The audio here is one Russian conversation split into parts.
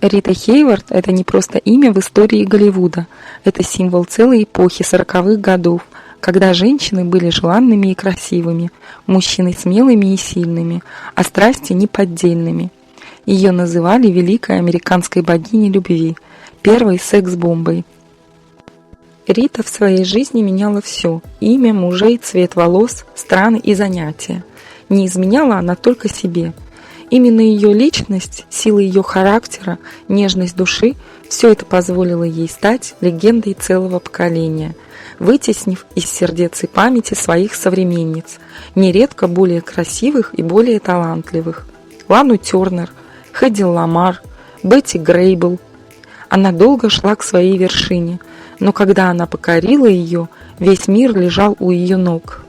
Рита Хейворт – это не просто имя в истории Голливуда, это символ целой эпохи 40-х годов, когда женщины были желанными и красивыми, мужчины смелыми и сильными, а страсти неподдельными. Ее называли великой американской богиней любви, первой секс-бомбой. Рита в своей жизни меняла все – имя, мужей, цвет волос, страны и занятия. Не изменяла она только себе. Именно ее личность, сила ее характера, нежность души – все это позволило ей стать легендой целого поколения, вытеснив из сердец и памяти своих современниц, нередко более красивых и более талантливых. Лану Тернер, Хэдди Ламар, Бетти Грейбл. Она долго шла к своей вершине, но когда она покорила ее, весь мир лежал у ее ног.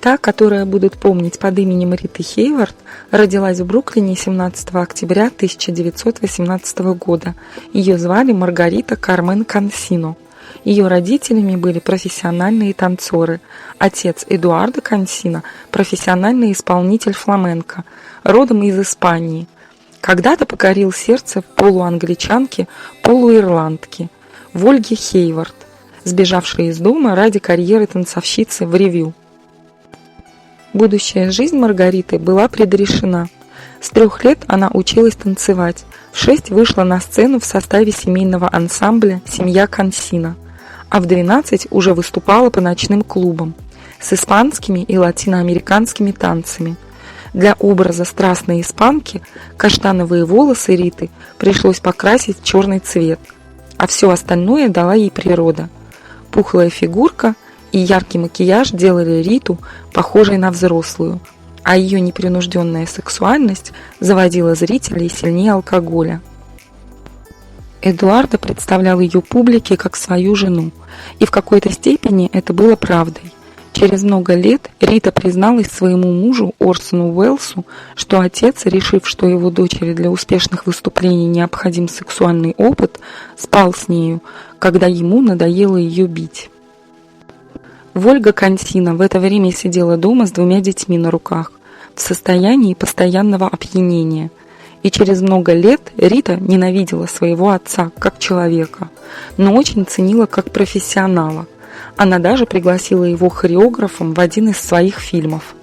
Та, которую будут помнить под именем Риты Хейворт, родилась в Бруклине 17 октября 1918 года. Ее звали Маргарита Кармен Кансино. Ее родителями были профессиональные танцоры. Отец Эдуардо Кансино – профессиональный исполнитель фламенко, родом из Испании. Когда-то покорил сердце полуангличанки, полуирландки Вольги Хейворт, сбежавшей из дома ради карьеры танцовщицы в ревю. Будущая жизнь Маргариты была предрешена. С 3 лет она училась танцевать, в 6 вышла на сцену в составе семейного ансамбля «Семья Кансино», а в 12 уже выступала по ночным клубам с испанскими и латиноамериканскими танцами. Для образа страстной испанки каштановые волосы Риты пришлось покрасить в черный цвет, а все остальное дала ей природа. Пухлая фигурка и яркий макияж делали Риту похожей на взрослую, а ее непринужденная сексуальность заводила зрителей сильнее алкоголя. Эдуардо представлял ее публике как свою жену, и в какой-то степени это было правдой. Через много лет Рита призналась своему мужу Орсону Уэллсу, что отец, решив, что его дочери для успешных выступлений необходим сексуальный опыт, спал с нею, когда ему надоело ее бить. Вольга Кансино в это время сидела дома с 2 детьми на руках, в состоянии постоянного опьянения. И через много лет Рита ненавидела своего отца как человека, но очень ценила как профессионала. Она даже пригласила его хореографом в один из своих фильмов.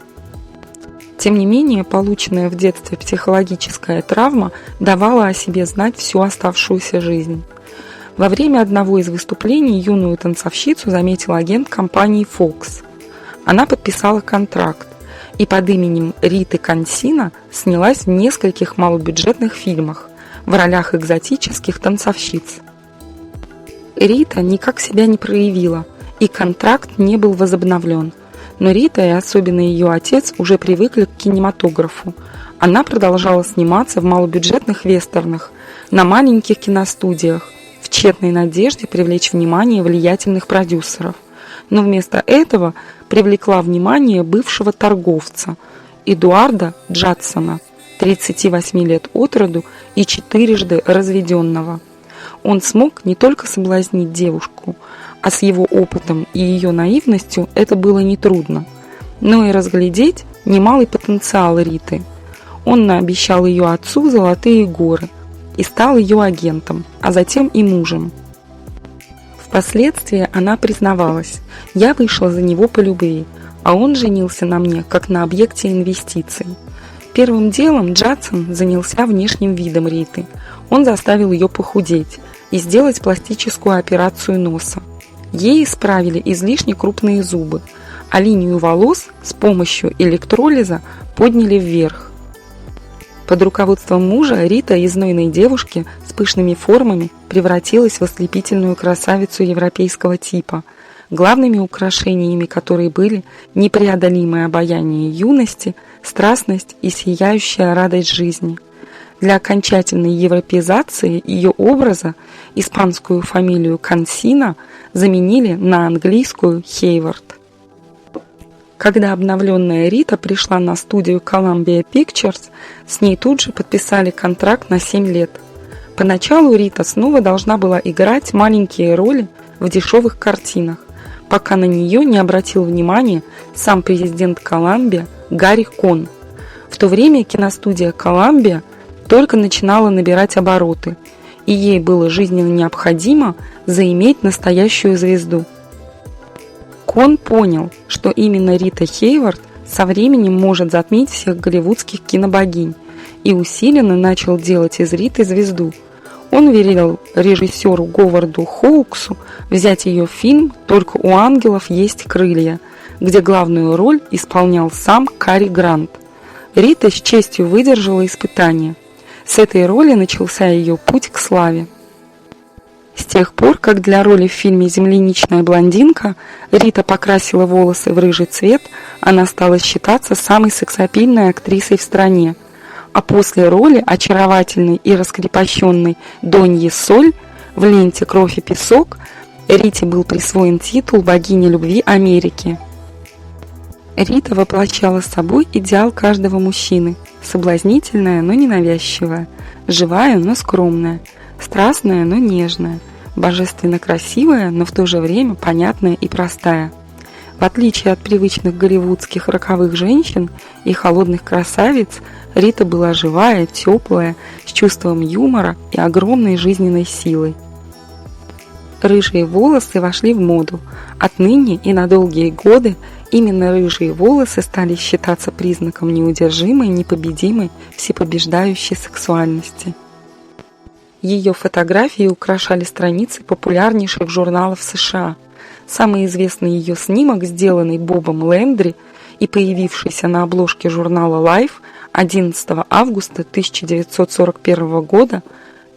Тем не менее, полученная в детстве психологическая травма давала о себе знать всю оставшуюся жизнь. Во время одного из выступлений юную танцовщицу заметил агент компании Fox. Она подписала контракт и под именем Риты Кансино снялась в нескольких малобюджетных фильмах в ролях экзотических танцовщиц. Рита никак себя не проявила, и контракт не был возобновлен. Но Рита и особенно ее отец уже привыкли к кинематографу. Она продолжала сниматься в малобюджетных вестернах, на маленьких киностудиях, в тщетной надежде привлечь внимание влиятельных продюсеров. Но вместо этого привлекла внимание бывшего торговца Эдуарда Джадсона, 38 лет от роду и 4-жды разведенного. Он смог не только соблазнить девушку, а с его опытом и ее наивностью это было нетрудно, но и разглядеть немалый потенциал Риты. Он наобещал ее отцу золотые горы и стал ее агентом, а затем и мужем. Впоследствии она признавалась: «Я вышла за него по любви, а он женился на мне, как на объекте инвестиций». Первым делом Джадсон занялся внешним видом Риты. Он заставил ее похудеть и сделать пластическую операцию носа. Ей исправили излишне крупные зубы, а линию волос с помощью электролиза подняли вверх. Под руководством мужа Рита из знойной девушки с пышными формами превратилась в ослепительную красавицу европейского типа, главными украшениями которой были непреодолимое обаяние юности, страстность и сияющая радость жизни. Для окончательной европеизации ее образа испанскую фамилию Кансино заменили на английскую Хейворт. Когда обновленная Рита пришла на студию Columbia Pictures, с ней тут же подписали контракт на 7 лет. Поначалу Рита снова должна была играть маленькие роли в дешевых картинах, пока на нее не обратил внимания сам президент Columbia Гарри Кон. В то время киностудия Columbia только начинала набирать обороты, и ей было жизненно необходимо заиметь настоящую звезду. Кон понял, что именно Рита Хейворт со временем может затмить всех голливудских кинобогинь, и усиленно начал делать из Риты звезду. Он велел режиссеру Говарду Хоуксу взять ее в фильм «Только у ангелов есть крылья», где главную роль исполнял сам Кари Грант. Рита с честью выдержала испытание. С этой роли начался ее путь к славе. С тех пор, как для роли в фильме «Земляничная блондинка» Рита покрасила волосы в рыжий цвет, она стала считаться самой сексапильной актрисой в стране. А после роли очаровательной и раскрепощенной Доньи Соль в ленте «Кровь и песок» Рите был присвоен титул богини любви Америки. Рита воплощала собой идеал каждого мужчины. Соблазнительная, но не навязчивая, живая, но скромная, страстная, но нежная, божественно красивая, но в то же время понятная и простая. В отличие от привычных голливудских роковых женщин и холодных красавиц, Рита была живая, теплая, с чувством юмора и огромной жизненной силой. Рыжие волосы вошли в моду. Отныне и на долгие годы именно рыжие волосы стали считаться признаком неудержимой, непобедимой, всепобеждающей сексуальности. Ее фотографии украшали страницы популярнейших журналов США. Самый известный ее снимок, сделанный Бобом Лэндри и появившийся на обложке журнала Life 11 августа 1941 года,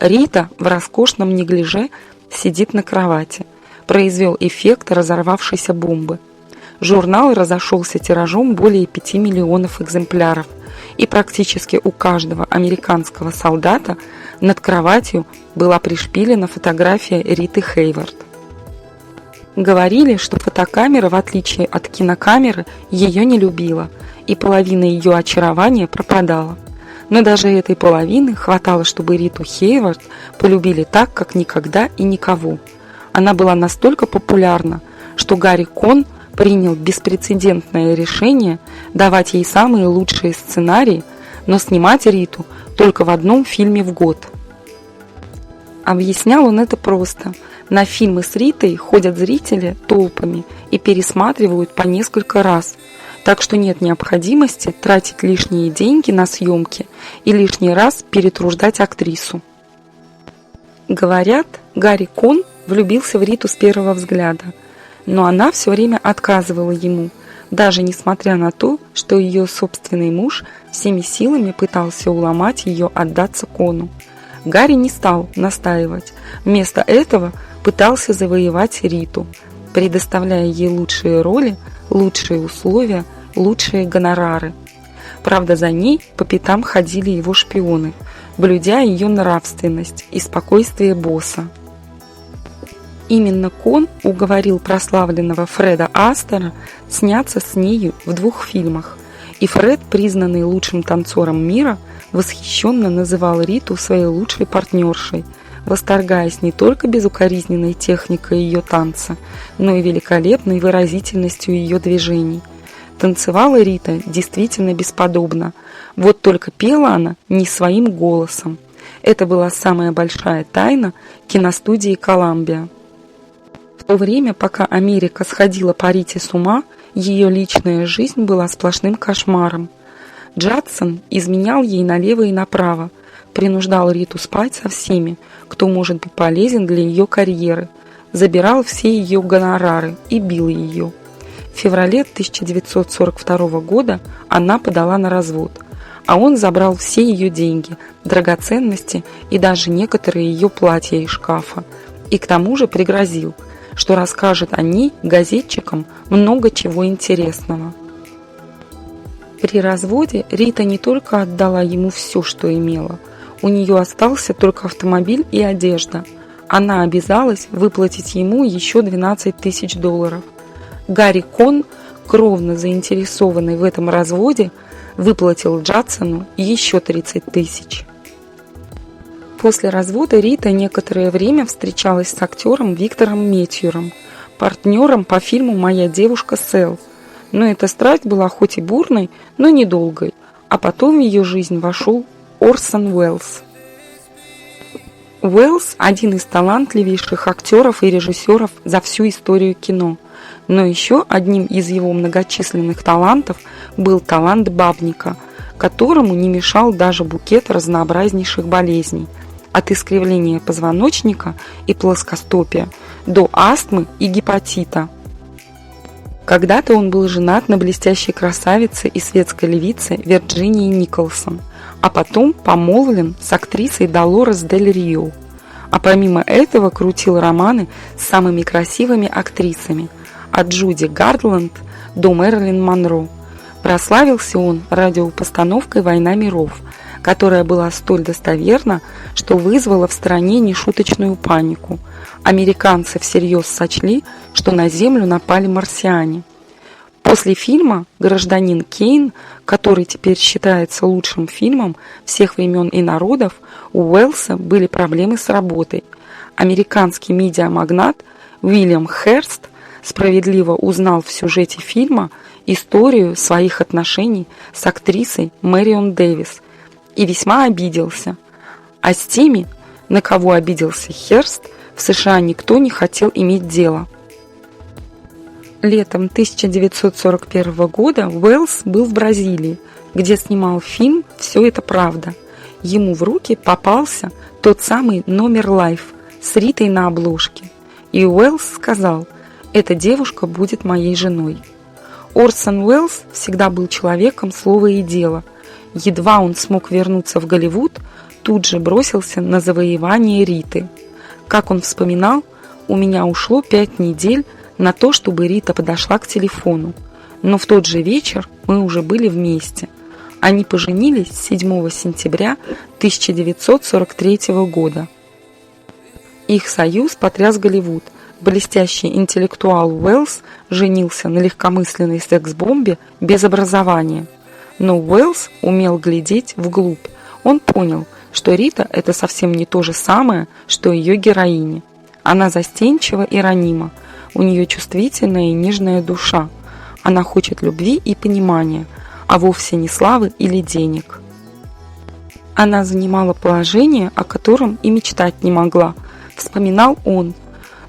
Рита в роскошном неглиже сидит на кровати, произвел эффект разорвавшейся бомбы. Журнал разошелся тиражом более 5 миллионов экземпляров, и практически у каждого американского солдата над кроватью была пришпилена фотография Риты Хейворт. Говорили, что фотокамера, в отличие от кинокамеры, ее не любила, и половина ее очарования пропадала. Но даже этой половины хватало, чтобы Риту Хейворт полюбили так, как никогда и никого. Она была настолько популярна, что Гарри Кон принял беспрецедентное решение давать ей самые лучшие сценарии, но снимать Риту только в одном фильме в год. Объяснял он это просто. На фильмы с Ритой ходят зрители толпами и пересматривают по несколько раз, так что нет необходимости тратить лишние деньги на съемки и лишний раз перетруждать актрису. Говорят, Гарри Кон влюбился в Риту с первого взгляда, но она все время отказывала ему, даже несмотря на то, что ее собственный муж всеми силами пытался уломать ее отдаться Кону. Гарри не стал настаивать, вместо этого пытался завоевать Риту, предоставляя ей лучшие роли, лучшие условия, лучшие гонорары. Правда, за ней по пятам ходили его шпионы, блюдя ее нравственность и спокойствие босса. Именно Кон уговорил прославленного Фреда Астера сняться с нею в 2 фильмах, и Фред, признанный лучшим танцором мира, восхищенно называл Риту своей лучшей партнершей, восторгаясь не только безукоризненной техникой ее танца, но и великолепной выразительностью ее движений. Танцевала Рита действительно бесподобно, вот только пела она не своим голосом. Это была самая большая тайна киностудии «Коламбия». В то время, пока Америка сходила по Рите с ума, ее личная жизнь была сплошным кошмаром. Джадсон изменял ей налево и направо, принуждал Риту спать со всеми, кто может быть полезен для ее карьеры, забирал все ее гонорары и бил ее. В феврале 1942 года она подала на развод, а он забрал все ее деньги, драгоценности и даже некоторые ее платья из шкафа, и к тому же пригрозил, что расскажет о ней газетчикам много чего интересного. При разводе Рита не только отдала ему все, что имела, у нее остался только автомобиль и одежда. Она обязалась выплатить ему еще $12 тысяч. Гарри Кон, кровно заинтересованный в этом разводе, выплатил Джадсону еще 30 тысяч. После развода Рита некоторое время встречалась с актером Виктором Метьюром, партнером по фильму «Моя девушка Сэл». Но эта страсть была хоть и бурной, но недолгой, а потом в ее жизнь вошел Орсон Уэллс. Уэллс – один из талантливейших актеров и режиссеров за всю историю кино. Но еще одним из его многочисленных талантов был талант бабника, которому не мешал даже букет разнообразнейших болезней – от искривления позвоночника и плоскостопия до астмы и гепатита. Когда-то он был женат на блестящей красавице и светской львице Вирджинии Николсон, а потом помолвлен с актрисой Долорес Дель Рио. А помимо этого крутил романы с самыми красивыми актрисами, от Джуди Гарланд до Мэрилин Монро. Прославился он радиопостановкой «Война миров», которая была столь достоверна, что вызвала в стране нешуточную панику. Американцы всерьез сочли, что на Землю напали марсиане. После фильма «Гражданин Кейн», который теперь считается лучшим фильмом всех времен и народов, у Уэллса были проблемы с работой. Американский медиамагнат Уильям Херст справедливо узнал в сюжете фильма историю своих отношений с актрисой Мэрион Дэвис и весьма обиделся. А с теми, на кого обиделся Херст, в США никто не хотел иметь дело. Летом 1941 года Уэллс был в Бразилии, где снимал фильм «Все это правда». Ему в руки попался тот самый номер «Лайф» с Ритой на обложке. И Уэллс сказал: «Эта девушка будет моей женой». Орсон Уэллс всегда был человеком слова и дела. Едва он смог вернуться в Голливуд, тут же бросился на завоевание Риты. Как он вспоминал: «У меня ушло 5 недель на то, чтобы Рита подошла к телефону. Но в тот же вечер мы уже были вместе». Они поженились 7 сентября 1943 года. Их союз потряс Голливуд. Блестящий интеллектуал Уэллс женился на легкомысленной секс-бомбе без образования. Но Уэллс умел глядеть вглубь. Он понял, что Рита – это совсем не то же самое, что ее героиня. Она застенчива и ранима, у нее чувствительная и нежная душа. Она хочет любви и понимания, а вовсе не славы или денег. Она занимала положение, о котором и мечтать не могла, вспоминал он,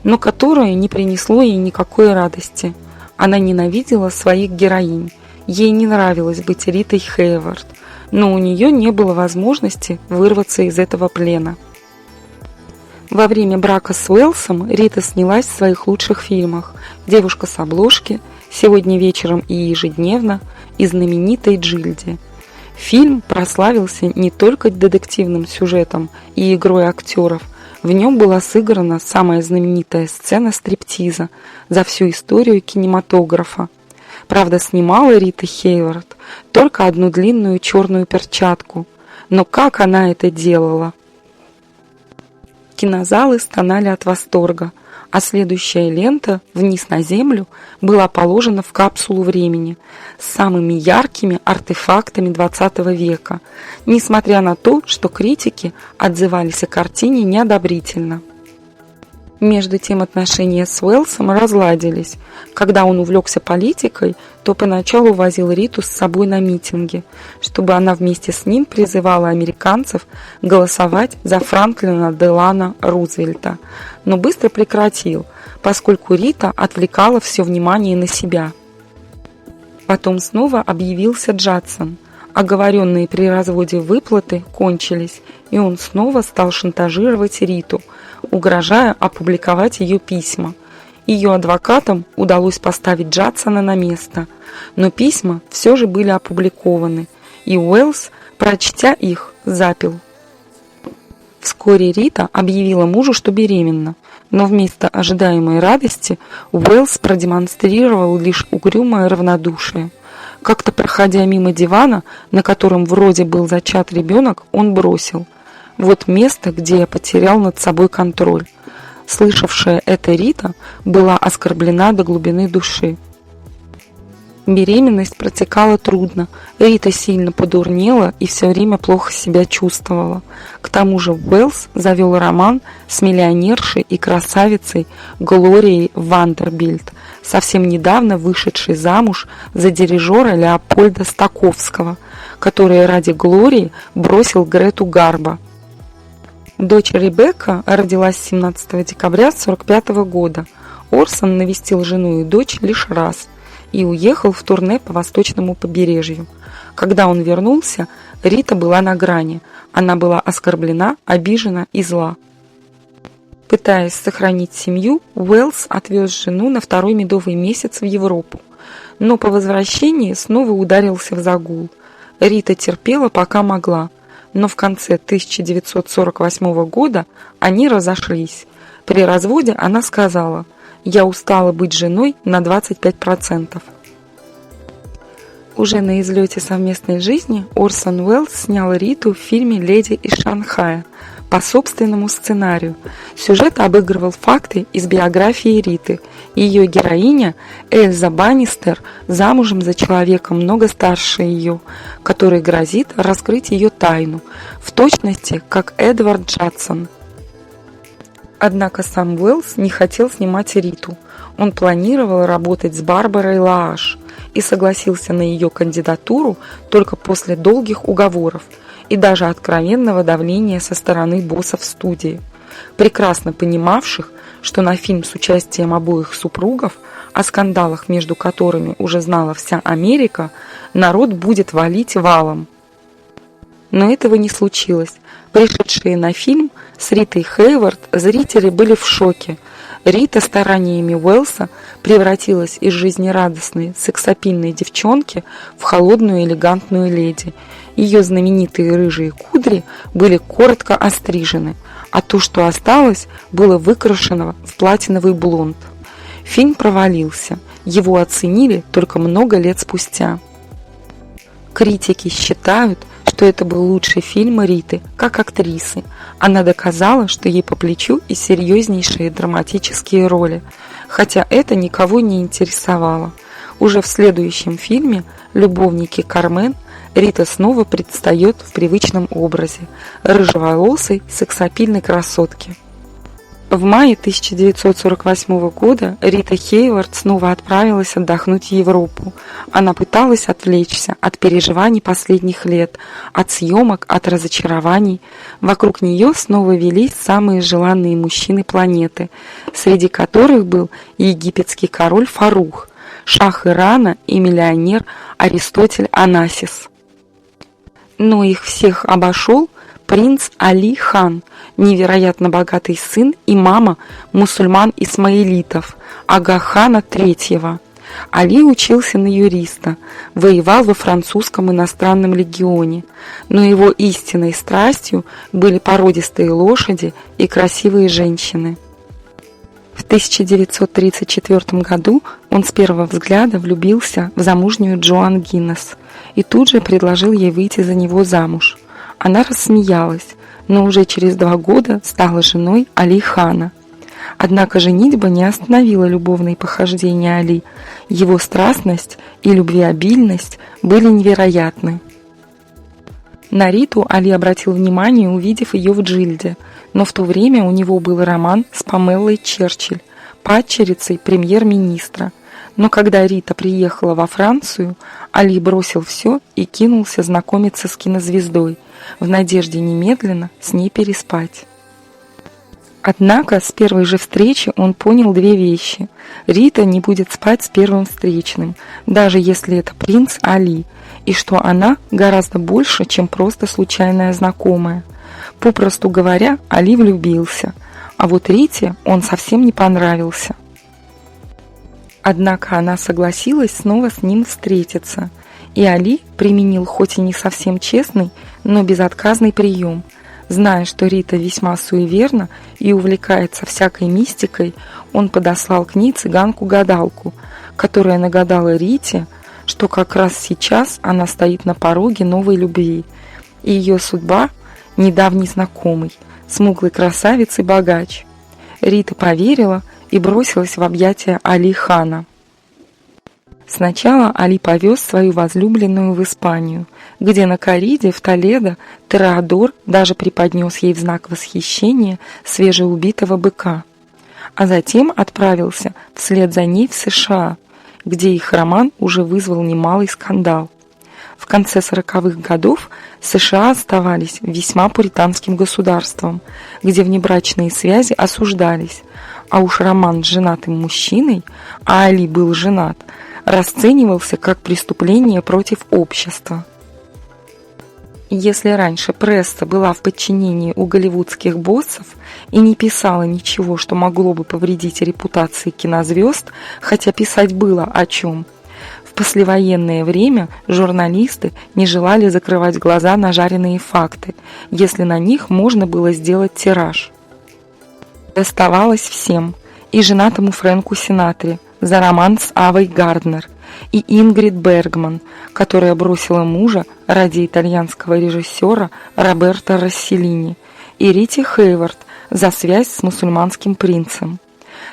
но которое не принесло ей никакой радости. Она ненавидела своих героинь. Ей не нравилось быть Ритой Хейворд, но у нее не было возможности вырваться из этого плена. Во время брака с Уэллсом Рита снялась в своих лучших фильмах «Девушка с обложки», «Сегодня вечером и ежедневно» и знаменитой «Джильде». Фильм прославился не только детективным сюжетом и игрой актеров. В нем была сыграна самая знаменитая сцена стриптиза за всю историю кинематографа. Правда, снимала Рита Хейворд только одну длинную черную перчатку. Но как она это делала? Кинозалы стонали от восторга, а следующая лента «Вниз на землю» была положена в капсулу времени с самыми яркими артефактами XX века, несмотря на то, что критики отзывались о картине неодобрительно. Между тем отношения с Уэллсом разладились. Когда он увлекся политикой, то поначалу возил Риту с собой на митинги, чтобы она вместе с ним призывала американцев голосовать за Франклина Делано Рузвельта, но быстро прекратил, поскольку Рита отвлекала все внимание на себя. Потом снова объявился Джадсон. Оговоренные при разводе выплаты кончились, и он снова стал шантажировать Риту, угрожая опубликовать ее письма. Ее адвокатам удалось поставить Джадсона на место, но письма все же были опубликованы, и Уэллс, прочтя их, запил. Вскоре Рита объявила мужу, что беременна, но вместо ожидаемой радости Уэллс продемонстрировал лишь угрюмое равнодушие. Как-то проходя мимо дивана, на котором вроде был зачат ребенок, он бросил: «Вот место, где я потерял над собой контроль». Слышавшая это Рита была оскорблена до глубины души. Беременность протекала трудно, Рита сильно подурнела и все время плохо себя чувствовала. К тому же Уэллс завел роман с миллионершей и красавицей Глорией Вандербильт, совсем недавно вышедшей замуж за дирижера Леопольда Стаковского, который ради Глории бросил Грету Гарбо. Дочь Ребекка родилась 17 декабря 1945 года. Орсон навестил жену и дочь лишь раз и уехал в турне по восточному побережью. Когда он вернулся, Рита была на грани. Она была оскорблена, обижена и зла. Пытаясь сохранить семью, Уэллс отвез жену на второй медовый месяц в Европу, но по возвращении снова ударился в загул. Рита терпела, пока могла, но в конце 1948 года они разошлись. При разводе она сказала: «Я устала быть женой на 25%. Уже на излете совместной жизни Орсон Уэллс снял Риту в фильме «Леди из Шанхая» по собственному сценарию. Сюжет обыгрывал факты из биографии Риты. Ее героиня Эльза Баннистер замужем за человеком много старше ее, который грозит раскрыть ее тайну, в точности как Эдвард Джадсон. Однако сам Уэллс не хотел снимать Риту. Он планировал работать с Барбарой Лааш и согласился на ее кандидатуру только после долгих уговоров и даже откровенного давления со стороны боссов студии, прекрасно понимавших, что на фильм с участием обоих супругов, о скандалах между которыми уже знала вся Америка, народ будет валить валом. Но этого не случилось. Пришедшие на фильм с Ритой Хейворт зрители были в шоке. Рита стараниями Уэллса превратилась из жизнерадостной, сексапильной девчонки в холодную элегантную леди. Ее знаменитые рыжие кудри были коротко острижены, а то, что осталось, было выкрашено в платиновый блонд. Фильм провалился, его оценили только много лет спустя. Критики считают, что это был лучший фильм Риты как актрисы. Она доказала, что ей по плечу и серьезнейшие драматические роли, хотя это никого не интересовало. Уже в следующем фильме «Любовники Кармен» Рита снова предстает в привычном образе рыжеволосой сексапильной красотки. В мае 1948 года Рита Хейворт снова отправилась отдохнуть в Европу. Она пыталась отвлечься от переживаний последних лет, от съемок, от разочарований. Вокруг нее снова велись самые желанные мужчины планеты, среди которых был египетский король Фарух, шах Ирана и миллионер Аристотель Онасис. Но их всех обошел принц Али хан, невероятно богатый сын и мама мусульман-исмаилитов Ага хана III. Али учился на юриста, воевал во французском иностранном легионе, но его истинной страстью были породистые лошади и красивые женщины. В 1934 году он с первого взгляда влюбился в замужнюю Джоан Гиннес и тут же предложил ей выйти за него замуж. Она рассмеялась, но уже через 2 года стала женой Али хана. Однако женитьба не остановила любовные похождения Али. Его страстность и любвеобильность были невероятны. На Риту Али обратил внимание, увидев ее в Джильде, но в то время у него был роман с Памелой Черчилль, падчерицей премьер-министра. Но когда Рита приехала во Францию, Али бросил все и кинулся знакомиться с кинозвездой, в надежде немедленно с ней переспать. Однако с первой же встречи он понял 2 вещи. Рита не будет спать с первым встречным, даже если это принц Али, и что она гораздо больше, чем просто случайная знакомая. Попросту говоря, Али влюбился, а вот Рите он совсем не понравился. Однако она согласилась снова с ним встретиться, и Али применил хоть и не совсем честный, но безотказный прием. Зная, что Рита весьма суеверна и увлекается всякой мистикой, он подослал к ней цыганку-гадалку, которая нагадала Рите, что как раз сейчас она стоит на пороге новой любви, и ее судьба – недавний знакомый, смуглый красавец и богач. Рита поверила и бросилась в объятия Али хана. Сначала Али повез свою возлюбленную в Испанию, где на кориде в Толедо Тореадор даже преподнес ей в знак восхищения свежеубитого быка, а затем отправился вслед за ней в США, где их роман уже вызвал немалый скандал. В конце 40-х годов США оставались весьма пуританским государством, где внебрачные связи осуждались, а уж роман с женатым мужчиной, а Али был женат, расценивался как преступление против общества. Если раньше пресса была в подчинении у голливудских боссов и не писала ничего, что могло бы повредить репутации кинозвезд, хотя писать было о чем, в послевоенное время журналисты не желали закрывать глаза на жареные факты, если на них можно было сделать тираж. Доставалось всем, и женатому Фрэнку Синатре за роман с Авой Гарднер, и Ингрид Бергман, которая бросила мужа ради итальянского режиссера Роберто Росселлини, и Рите Хейворт за связь с мусульманским принцем.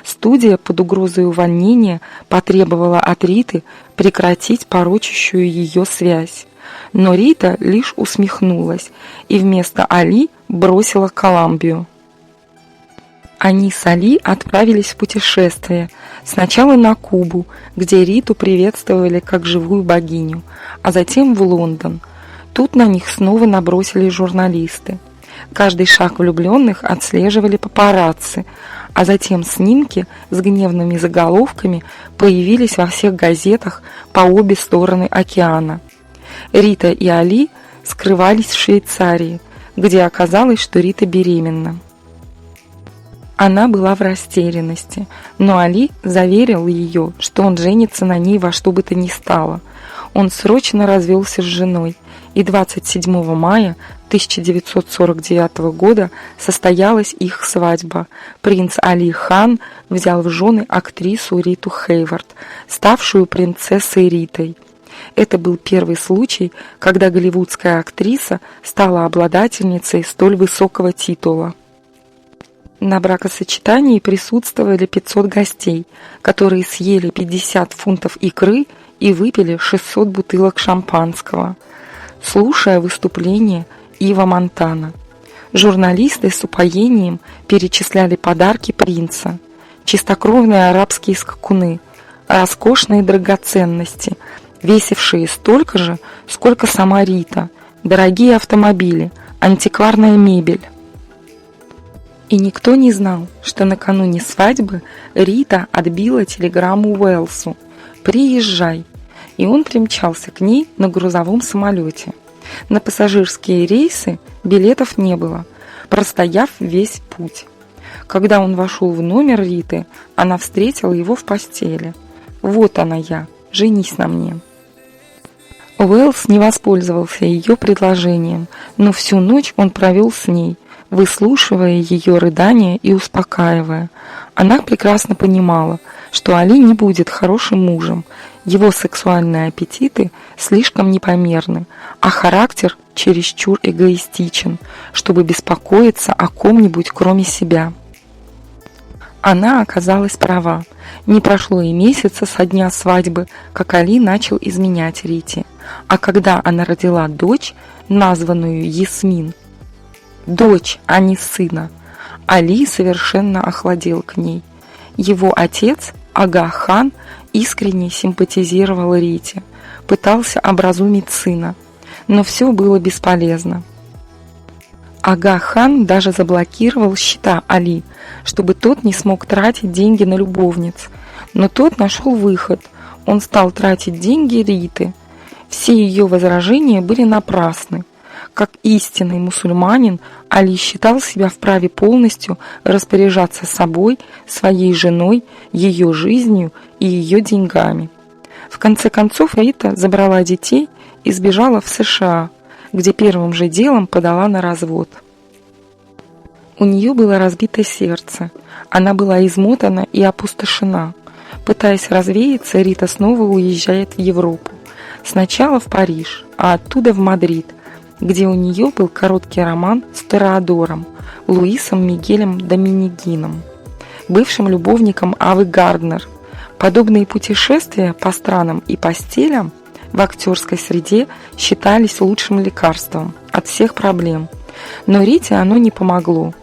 Студия под угрозой увольнения потребовала от Риты прекратить порочащую ее связь, но Рита лишь усмехнулась и вместо Али бросила Коламбию. Они с Али отправились в путешествие, сначала на Кубу, где Риту приветствовали как живую богиню, а затем в Лондон. Тут на них снова набросились журналисты. Каждый шаг влюбленных отслеживали папарацци, а затем снимки с гневными заголовками появились во всех газетах по обе стороны океана. Рита и Али скрывались в Швейцарии, где оказалось, что Рита беременна. Она была в растерянности, но Али заверил ее, что он женится на ней во что бы то ни стало. Он срочно развелся с женой, и 27 мая 1949 года состоялась их свадьба. Принц Али Хан взял в жены актрису Риту Хейворт, ставшую принцессой Ритой. Это был первый случай, когда голливудская актриса стала обладательницей столь высокого титула. На бракосочетании присутствовали 500 гостей, которые съели 50 фунтов икры и выпили 600 бутылок шампанского, слушая выступление Ива Монтана. Журналисты с упоением перечисляли подарки принца: чистокровные арабские скакуны, роскошные драгоценности, весившие столько же, сколько сама Рита, дорогие автомобили, антикварная мебель. И никто не знал, что накануне свадьбы Рита отбила телеграмму Уэллсу: «Приезжай». И он примчался к ней на грузовом самолете. На пассажирские рейсы билетов не было, простояв весь путь. Когда он вошел в номер Риты, она встретила его в постели. «Вот она я, женись на мне». Уэллс не воспользовался ее предложением, но всю ночь он провел с ней, выслушивая ее рыдания и успокаивая. Она прекрасно понимала, что Али не будет хорошим мужем, его сексуальные аппетиты слишком непомерны, а характер чересчур эгоистичен, чтобы беспокоиться о ком-нибудь кроме себя. Она оказалась права. Не прошло и месяца со дня свадьбы, как Али начал изменять Рите, а когда она родила дочь, названную Ясмин, дочь, а не сына, Али совершенно охладел к ней. Его отец, Ага хан, искренне симпатизировал Рите, пытался образумить сына, но все было бесполезно. Ага хан даже заблокировал счета Али, чтобы тот не смог тратить деньги на любовниц, но тот нашел выход. Он стал тратить деньги Риты. Все ее возражения были напрасны. Как истинный мусульманин, Али считал себя вправе полностью распоряжаться собой, своей женой, ее жизнью и ее деньгами. В конце концов Рита забрала детей и сбежала в США, где первым же делом подала на развод. У нее было разбито сердце, она была измотана и опустошена. Пытаясь развеяться, Рита снова уезжает в Европу. Сначала в Париж, а оттуда в Мадрид, где у нее был короткий роман с Тореадором, Луисом Мигелем Доминигином, бывшим любовником Авы Гарднер. Подобные путешествия по странам и постелям в актерской среде считались лучшим лекарством от всех проблем. Но Рите оно не помогло.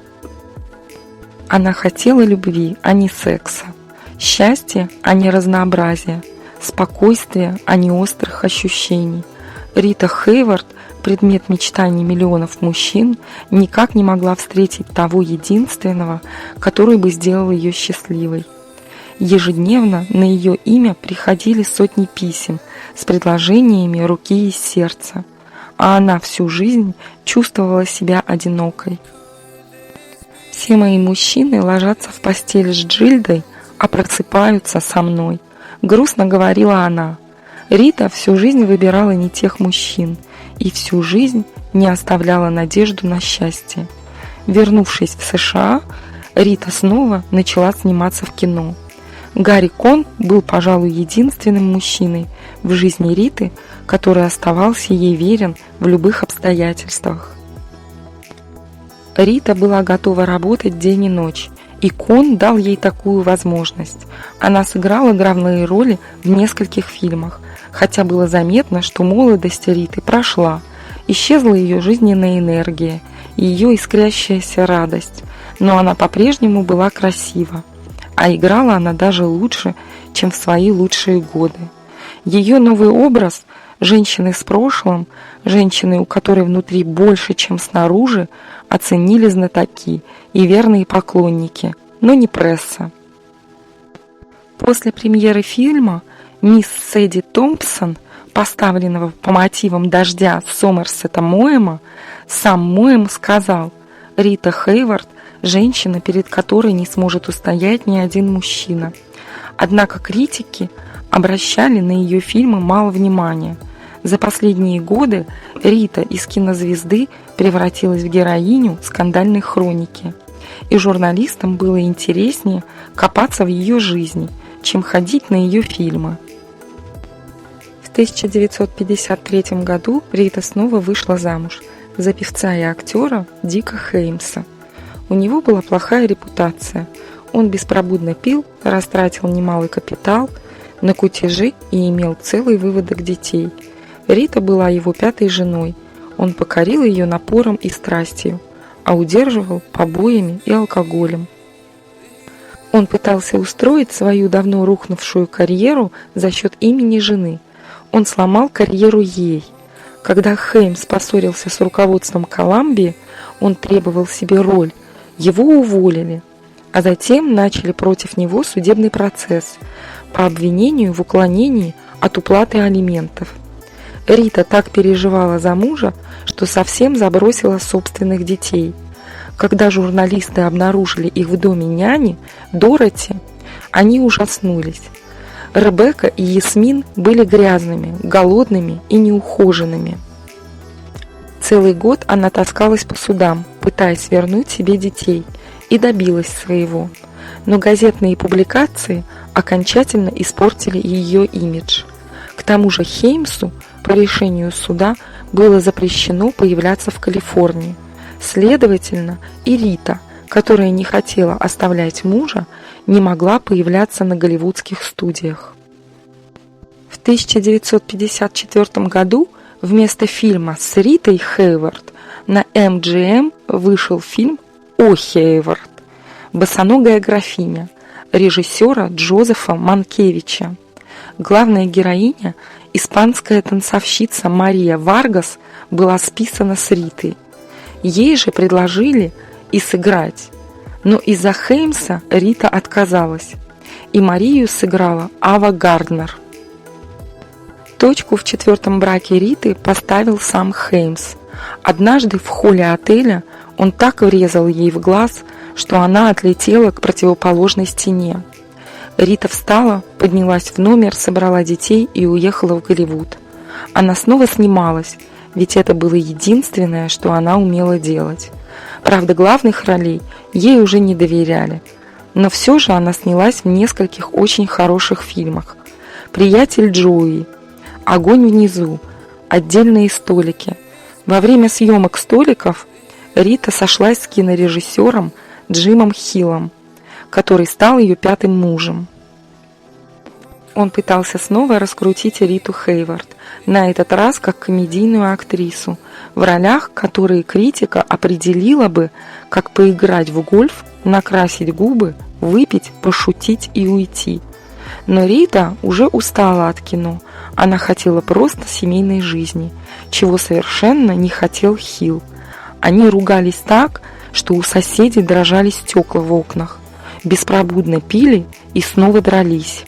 Она хотела любви, а не секса, счастья, а не разнообразия, спокойствия, а не острых ощущений, Рита Хейворт, предмет мечтаний миллионов мужчин, никак не могла встретить того единственного, который бы сделал ее счастливой. Ежедневно на ее имя приходили сотни писем с предложениями руки и сердца, а она всю жизнь чувствовала себя одинокой. «Все мои мужчины ложатся в постель с Джильдой, а просыпаются со мной», — грустно говорила она. Рита всю жизнь выбирала не тех мужчин и всю жизнь не оставляла надежду на счастье. Вернувшись в США, Рита снова начала сниматься в кино. Гарри Конн был, пожалуй, единственным мужчиной в жизни Риты, который оставался ей верен в любых обстоятельствах. Рита была готова работать день и ночь, и Конн дал ей такую возможность. Она сыграла главные роли в нескольких фильмах, хотя было заметно, что молодость Риты прошла, исчезла ее жизненная энергия и ее искрящаяся радость, но она по-прежнему была красива. А играла она даже лучше, чем в свои лучшие годы. Ее новый образ женщины с прошлым, женщины, у которой внутри больше, чем снаружи, оценили знатоки и верные поклонники, но не пресса. После премьеры фильма «Мисс Сэдди Томпсон», поставленного по мотивам «Дождя» Сомерсета Моэма, сам Моэм сказал: «Рита Хейворт – женщина, перед которой не сможет устоять ни один мужчина». Однако критики обращали на ее фильмы мало внимания. За последние годы Рита из кинозвезды превратилась в героиню скандальной хроники, и журналистам было интереснее копаться в ее жизни, чем ходить на ее фильмы. В 1953 году Рита снова вышла замуж за певца и актера Дика Хеймса. У него была плохая репутация. Он беспробудно пил, растратил немалый капитал на кутежи и имел целый выводок детей. Рита была его пятой женой. Он покорил ее напором и страстью, а удерживал побоями и алкоголем. Он пытался устроить свою давно рухнувшую карьеру за счет имени жены. Он сломал карьеру ей. Когда Хеймс поссорился с руководством Коламбии, он требовал себе роль. Его уволили, а затем начали против него судебный процесс по обвинению в уклонении от уплаты алиментов. Рита так переживала за мужа, что совсем забросила собственных детей. Когда журналисты обнаружили их в доме няни, Дороти, они ужаснулись. Ребекка и Ясмин были грязными, голодными и неухоженными. Целый год она таскалась по судам, пытаясь вернуть себе детей, и добилась своего. Но газетные публикации окончательно испортили ее имидж. К тому же Хеймсу по решению суда было запрещено появляться в Калифорнии. Следовательно, и Рита, которая не хотела оставлять мужа, не могла появляться на голливудских студиях. В 1954 году вместо фильма с Ритой Хейворт на MGM вышел фильм о Хейворт «Босоногая графиня» режиссера Джозефа Манкевича. Главная героиня, испанская танцовщица Мария Варгас, была списана с Ритой. Ей же предложили и сыграть, но из-за Хеймса Рита отказалась, и Марию сыграла Ава Гарднер. Точку в четвертом браке Риты поставил сам Хеймс. Однажды в холле отеля он так врезал ей в глаз, что она отлетела к противоположной стене. Рита встала, поднялась в номер, собрала детей и уехала в Голливуд. Она снова снималась, ведь это было единственное, что она умела делать. Правда, главных ролей ей уже не доверяли, но все же она снялась в нескольких очень хороших фильмах: «Приятель Джоуи», «Огонь внизу», «Отдельные столики». Во время съемок «Столиков» Рита сошлась с кинорежиссером Джимом Хиллом, который стал ее пятым мужем. Он пытался снова раскрутить Риту Хейворт, на этот раз как комедийную актрису, в ролях, которые критика определила бы как поиграть в гольф, накрасить губы, выпить, пошутить и уйти. Но Рита уже устала от кино. Она хотела просто семейной жизни, чего совершенно не хотел Хилл. Они ругались так, что у соседей дрожали стекла в окнах, беспробудно пили и снова дрались.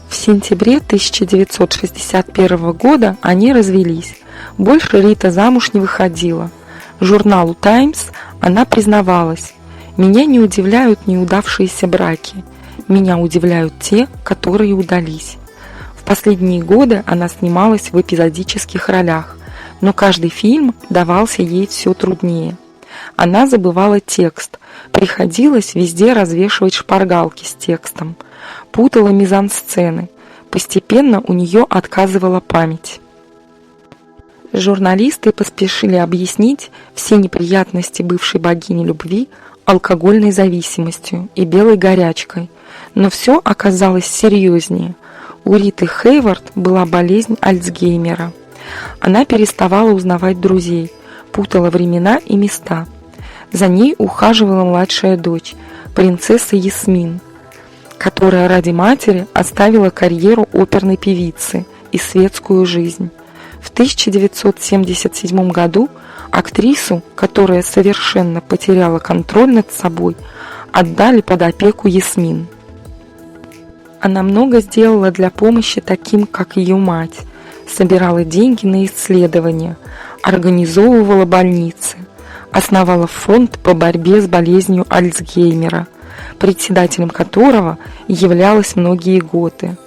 В сентябре 1961 года они развелись. Больше Рита замуж не выходила. Журналу «Таймс» она признавалась: «Меня не удивляют неудавшиеся браки. Меня удивляют те, которые удались». В последние годы она снималась в эпизодических ролях, но каждый фильм давался ей все труднее. Она забывала текст, приходилось везде развешивать шпаргалки с текстом, путала мизансцены, постепенно у нее отказывала память. Журналисты поспешили объяснить все неприятности бывшей богини любви алкогольной зависимостью и белой горячкой, но все оказалось серьезнее. У Риты Хейворт была болезнь Альцгеймера. Она переставала узнавать друзей, путала времена и места. За ней ухаживала младшая дочь, принцесса Ясмин, которая ради матери оставила карьеру оперной певицы и светскую жизнь. В 1977 году актрису, которая совершенно потеряла контроль над собой, отдали под опеку Ясмин. Она много сделала для помощи таким, как ее мать, собирала деньги на исследования, организовывала больницы, основала фонд по борьбе с болезнью Альцгеймера, председателем которого являлась многие годы.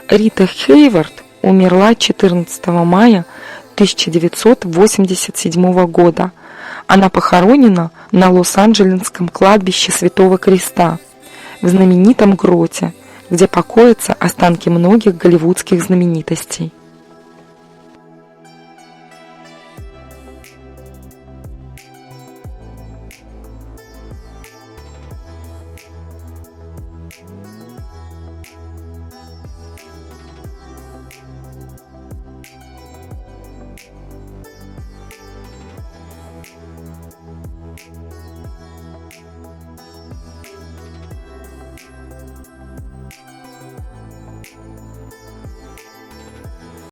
Рита Хейворт умерла 14 мая 1987 года. Она похоронена на Лос-Анджелесском кладбище Святого Креста, в знаменитом гроте, где покоятся останки многих голливудских знаменитостей.